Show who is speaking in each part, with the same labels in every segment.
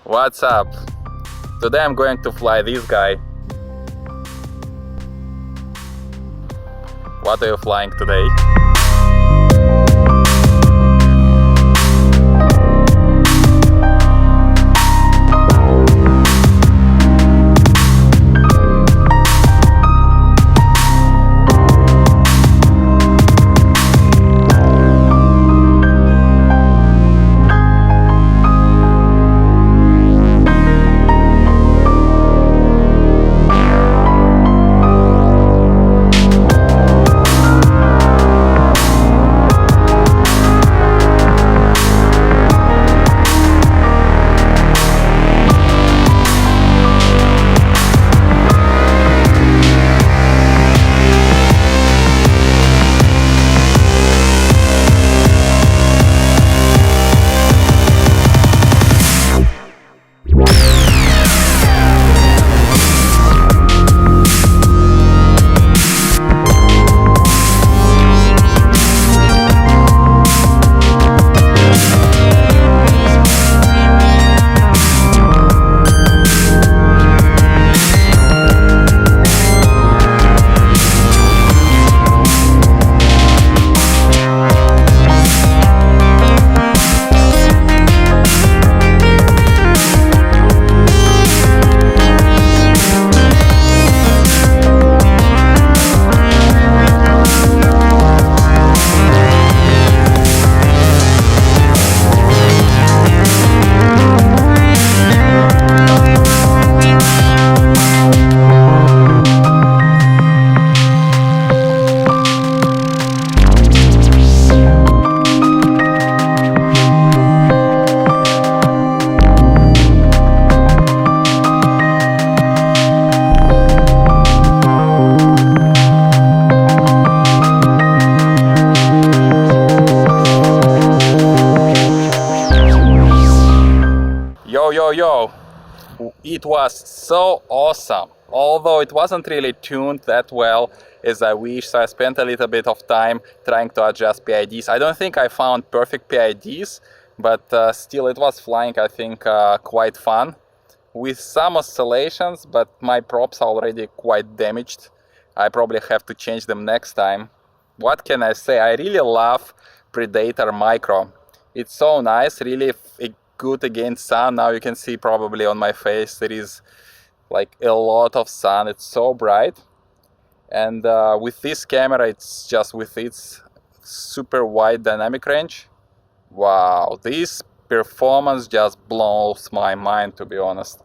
Speaker 1: What's up? Today I'm going to fly this guy. What are you flying today? Yo, it was so awesome. Although it wasn't really tuned that well as I wish, so I spent a little bit of time trying to adjust PIDs. I don't think I found perfect PIDs, but still it was flying, I think, quite fun. With some oscillations, but my props are already quite damaged. I probably have to change them next time. What can I say? I really love Predator Micro. It's so nice, really good against sun. Now you can see probably on my face there is like a lot of sun. It's so bright, and with this camera, it's just with its super wide dynamic range. Wow, this performance just blows my mind, to be honest.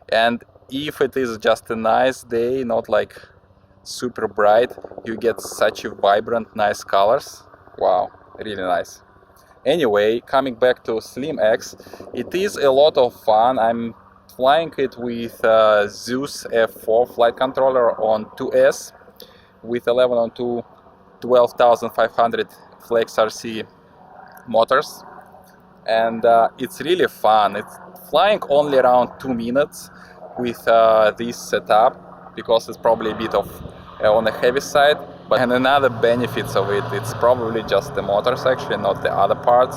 Speaker 1: And if it is just a nice day, not like super bright, you get such a vibrant, nice colors. Wow, really nice. Anyway, coming back to Slim X, it is a lot of fun. I'm flying it with Zeus F4 flight controller on 2S with 1102 12,500 FlexRC motors, and it's really fun. It's flying only around 2 minutes with this setup because it's probably a bit of on the heavy side. But and another benefits of it, it's probably just the motors actually, not the other parts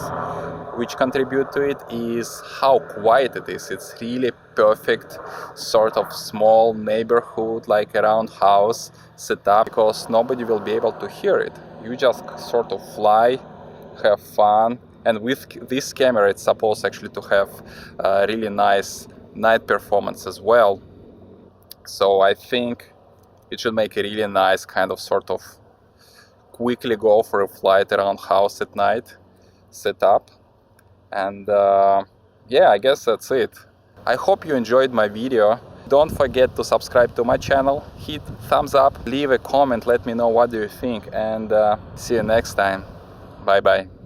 Speaker 1: which contribute to it, is how quiet it is. It's really perfect sort of small neighborhood, like around house setup, because nobody will be able to hear it. You just sort of fly, have fun, and with this camera it's supposed actually to have really nice night performance as well. So I think it should make a really nice kind of sort of quickly go for a flight around house at night setup. And yeah, I guess that's it. I hope you enjoyed my video. Don't forget to subscribe to my channel, hit thumbs up, leave a comment, let me know what do you think, and see you next time. Bye bye.